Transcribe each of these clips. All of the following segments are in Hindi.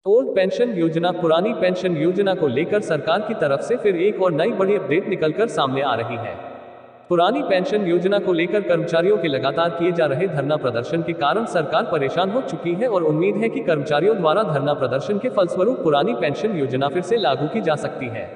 ओल्ड पेंशन योजना, पुरानी पेंशन योजना को लेकर सरकार की तरफ से फिर एक और नई बड़ी अपडेट निकलकर सामने आ रही है। पुरानी पेंशन योजना को लेकर कर्मचारियों के लगातार किए जा रहे धरना प्रदर्शन के कारण सरकार परेशान हो चुकी है और उम्मीद है कि कर्मचारियों द्वारा धरना प्रदर्शन के फलस्वरूप पुरानी पेंशन योजना फिर से लागू की जा सकती है।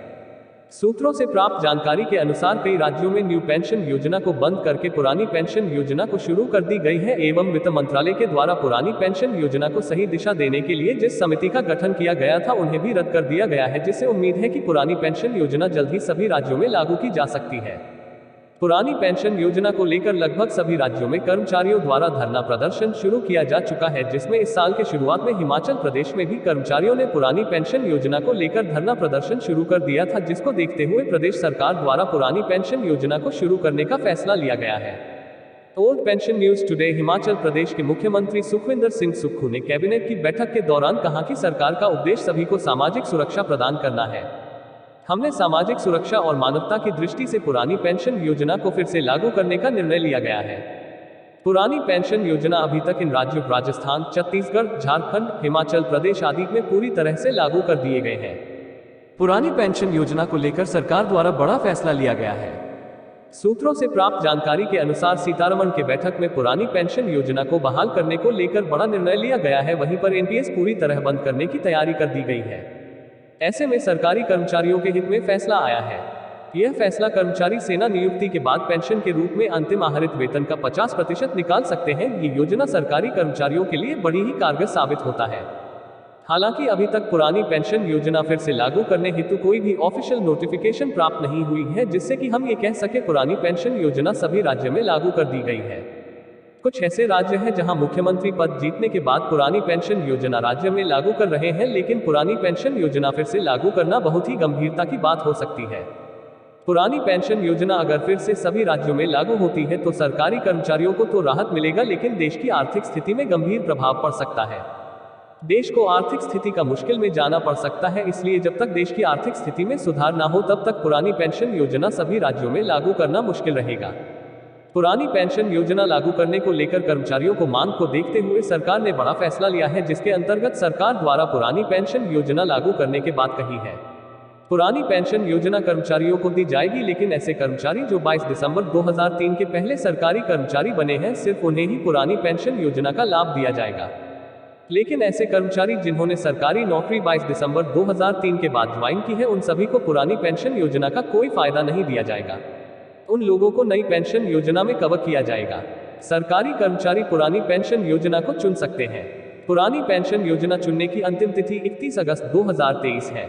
सूत्रों से प्राप्त जानकारी के अनुसार कई राज्यों में न्यू पेंशन योजना को बंद करके पुरानी पेंशन योजना को शुरू कर दी गई है एवं वित्त मंत्रालय के द्वारा पुरानी पेंशन योजना को सही दिशा देने के लिए जिस समिति का गठन किया गया था उन्हें भी रद्द कर दिया गया है, जिससे उम्मीद है कि पुरानी पेंशन योजना जल्द ही सभी राज्यों में लागू की जा सकती है। पुरानी पेंशन योजना को लेकर लगभग सभी राज्यों में कर्मचारियों द्वारा धरना प्रदर्शन शुरू किया जा चुका है, जिसमें इस साल के शुरुआत में हिमाचल प्रदेश में भी कर्मचारियों ने पुरानी पेंशन योजना को लेकर धरना प्रदर्शन शुरू कर दिया था, जिसको देखते हुए प्रदेश सरकार द्वारा पुरानी पेंशन योजना को शुरू करने का फैसला लिया गया है। Old pension news today. Himachal Pradesh के मुख्यमंत्री सुखविंदर सिंह सुक्खू ने कैबिनेट की बैठक के दौरान कहा कि सरकार का उद्देश्य सभी को सामाजिक सुरक्षा प्रदान करना है। हमने सामाजिक सुरक्षा और मानवता की दृष्टि से पुरानी पेंशन योजना को फिर से लागू करने का निर्णय लिया गया है। पुरानी पेंशन योजना अभी तक इन राज्यों राजस्थान, छत्तीसगढ़, झारखंड, हिमाचल प्रदेश आदि में पूरी तरह से लागू कर दिए गए हैं। पुरानी पेंशन योजना को लेकर सरकार द्वारा बड़ा फैसला लिया गया है। सूत्रों से प्राप्त जानकारी के अनुसार सीतारमण के बैठक में पुरानी पेंशन योजना को बहाल करने को लेकर बड़ा निर्णय लिया गया है, वहीं पर एनपीएस पूरी तरह बंद करने की तैयारी कर दी गई है। ऐसे में सरकारी कर्मचारियों के हित में फैसला आया है। यह फैसला कर्मचारी सेना नियुक्ति के बाद पेंशन के रूप में अंतिम आहरित वेतन का 50% निकाल सकते हैं। ये योजना सरकारी कर्मचारियों के लिए बड़ी ही कारगर साबित होता है। हालांकि अभी तक पुरानी पेंशन योजना फिर से लागू करने हेतु कोई भी ऑफिशियल नोटिफिकेशन प्राप्त नहीं हुई है, जिससे कि हम ये कह सके पुरानी पेंशन योजना सभी राज्यों में लागू कर दी गई है। कुछ ऐसे राज्य हैं जहां मुख्यमंत्री पद जीतने के बाद पुरानी पेंशन योजना राज्य में लागू कर रहे हैं, लेकिन पुरानी पेंशन योजना फिर से लागू करना बहुत ही गंभीरता की बात हो सकती है। पुरानी पेंशन योजना अगर फिर से सभी राज्यों में लागू होती है तो सरकारी कर्मचारियों को तो राहत मिलेगा, लेकिन देश की आर्थिक स्थिति में गंभीर प्रभाव पड़ सकता है। देश को आर्थिक स्थिति का मुश्किल में जाना पड़ सकता है, इसलिए जब तक देश की आर्थिक स्थिति में सुधार ना हो तब तक पुरानी पेंशन योजना सभी राज्यों में लागू करना मुश्किल रहेगा। पुरानी पेंशन योजना लागू करने को लेकर कर्मचारियों को मांग को देखते हुए सरकार ने बड़ा फैसला लिया है, जिसके अंतर्गत सरकार द्वारा पुरानी पेंशन योजना लागू करने की बात कही है। पुरानी पेंशन योजना कर्मचारियों को दी जाएगी, लेकिन ऐसे कर्मचारी जो 22 दिसंबर 2003 के पहले सरकारी कर्मचारी बने हैं, सिर्फ उन्हें ही पुरानी पेंशन योजना का लाभ दिया जाएगा। लेकिन ऐसे कर्मचारी जिन्होंने सरकारी नौकरी 22 दिसंबर 2003 के बाद ज्वाइन की है, उन सभी को पुरानी पेंशन योजना का कोई फायदा नहीं दिया जाएगा। उन लोगों को नई पेंशन योजना में कवर किया जाएगा। सरकारी कर्मचारी पुरानी पेंशन योजना को चुन सकते हैं। पुरानी पेंशन योजना चुनने की अंतिम तिथि 31 अगस्त 2023 है।